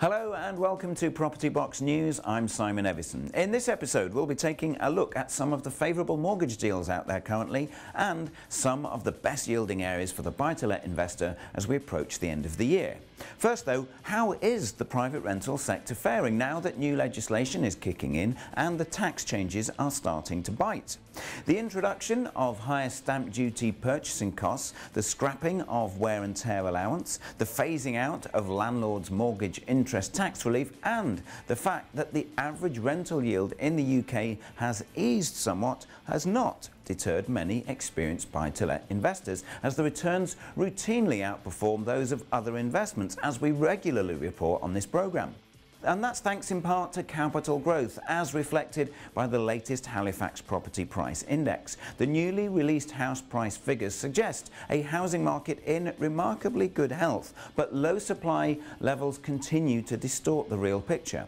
Hello and welcome to Property Box News. I'm Simon Evison. In this episode we'll be taking a look at some of the favourable mortgage deals out there currently and some of the best yielding areas for the buy-to-let investor as we approach the end of the year. First though, how is the private rental sector faring now that new legislation is kicking in and the tax changes are starting to bite? The introduction of higher stamp duty purchasing costs, the scrapping of wear and tear allowance, the phasing out of landlords' mortgage interest tax relief, and the fact that the average rental yield in the UK has eased somewhat has not deterred many experienced buy-to-let investors, as the returns routinely outperform those of other investments, as we regularly report on this programme. And that's thanks in part to capital growth, as reflected by the latest Halifax Property Price Index. The newly released house price figures suggest a housing market in remarkably good health, but low supply levels continue to distort the real picture.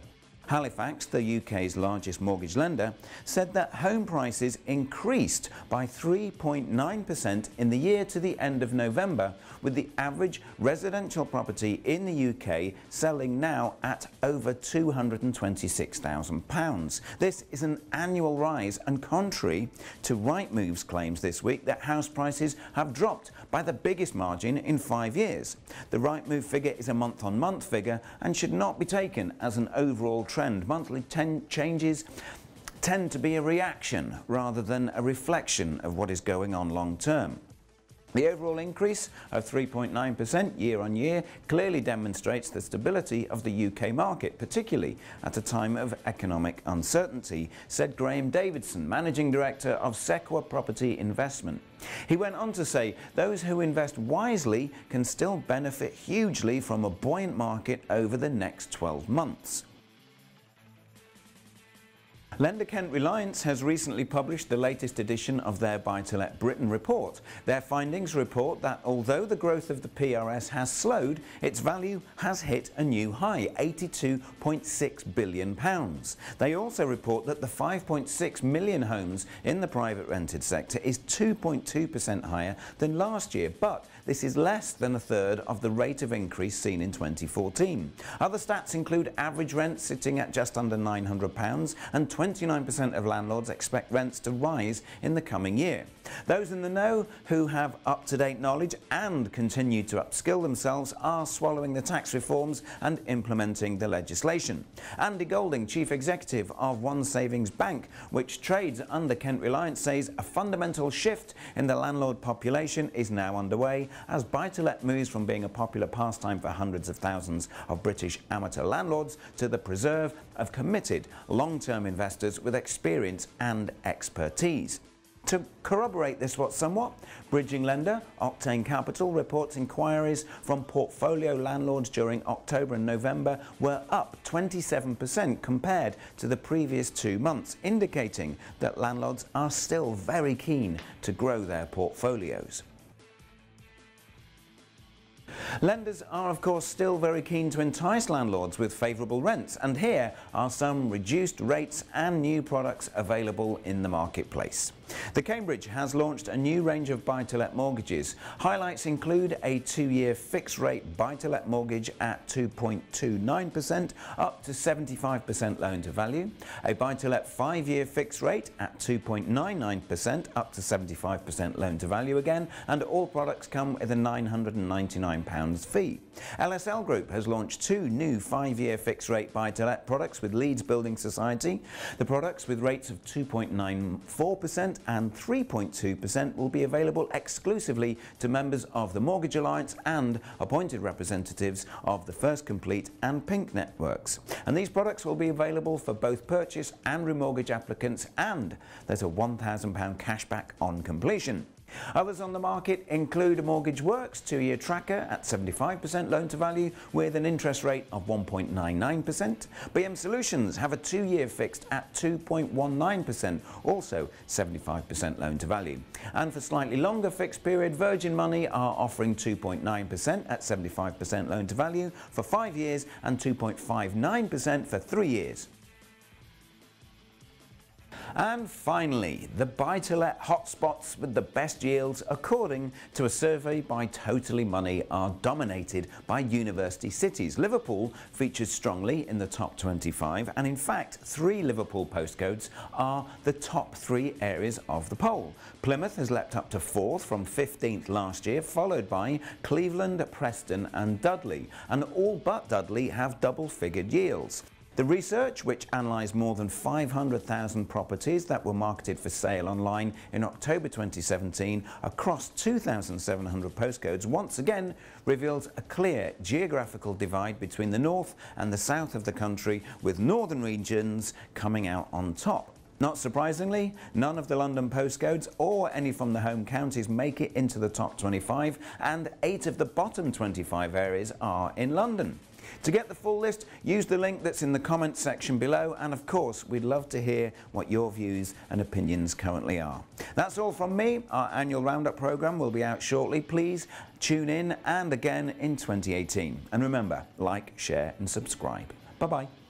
Halifax, the UK's largest mortgage lender, said that home prices increased by 3.9% in the year to the end of November, with the average residential property in the UK selling now at over £226,000. This is an annual rise, and contrary to Rightmove's claims this week that house prices have dropped by the biggest margin in 5 years. The Rightmove figure is a month-on-month figure and should not be taken as an overall trend. Monthly changes tend to be a reaction rather than a reflection of what is going on long term. The overall increase of 3.9% year on year clearly demonstrates the stability of the UK market, particularly at a time of economic uncertainty, said Graham Davidson, Managing Director of Sequoia Property Investment. He went on to say those who invest wisely can still benefit hugely from a buoyant market over the next 12 months. Lender Kent Reliance has recently published the latest edition of their Buy-to-Let Britain report. Their findings report that although the growth of the PRS has slowed, its value has hit a new high, £82.6 billion. They also report that the 5.6 million homes in the private rented sector is 2.2% higher than last year, but this is less than a third of the rate of increase seen in 2014. Other stats include average rents sitting at just under £900 and 29% of landlords expect rents to rise in the coming year. Those in the know who have up-to-date knowledge and continue to upskill themselves are swallowing the tax reforms and implementing the legislation. Andy Golding, Chief Executive of One Savings Bank, which trades under Kent Reliance, says a fundamental shift in the landlord population is now underway as buy-to-let moves from being a popular pastime for hundreds of thousands of British amateur landlords to the preserve of committed long-term investors with experience and expertise. To corroborate this somewhat, bridging lender Octane Capital reports inquiries from portfolio landlords during October and November were up 27% compared to the previous 2 months, indicating that landlords are still very keen to grow their portfolios. Lenders are of course still very keen to entice landlords with favourable rents, and here are some reduced rates and new products available in the marketplace. The Cambridge has launched a new range of buy-to-let mortgages. Highlights include a 2-year fixed-rate buy-to-let mortgage at 2.29% up to 75% loan-to-value, a buy-to-let 5-year fixed rate at 2.99% up to 75% loan-to-value again, and all products come with a £999 fee. LSL Group has launched 2 new 5-year fixed-rate buy-to-let products with Leeds Building Society. The products with rates of 2.94% and 3.2% will be available exclusively to members of the Mortgage Alliance and appointed representatives of the First Complete and Pink networks. And these products will be available for both purchase and remortgage applicants, and there's a £1,000 cashback on completion. Others on the market include Mortgage Works 2-year tracker at 75% loan-to-value with an interest rate of 1.99%. BM Solutions have a 2-year fixed at 2.19%, also 75% loan-to-value. And for slightly longer fixed period, Virgin Money are offering 2.9% at 75% loan-to-value for 5 years and 2.59% for 3 years. And finally, the buy-to-let hotspots with the best yields, according to a survey by Totally Money, are dominated by university cities. Liverpool features strongly in the top 25, and in fact 3 Liverpool postcodes are the top 3 areas of the poll. Plymouth has leapt up to 4th from 15th last year, followed by Cleveland, Preston and Dudley, and all but Dudley have double-figured yields. The research, which analysed more than 500,000 properties that were marketed for sale online in October 2017 across 2,700 postcodes, once again reveals a clear geographical divide between the north and the south of the country, with northern regions coming out on top. Not surprisingly, none of the London postcodes or any from the home counties make it into the top 25, and 8 of the bottom 25 areas are in London. To get the full list, use the link that's in the comments section below, and of course we'd love to hear what your views and opinions currently are. That's all from me. Our annual roundup programme will be out shortly. Please tune in, and again in 2018. And remember, like, share and subscribe. Bye-bye.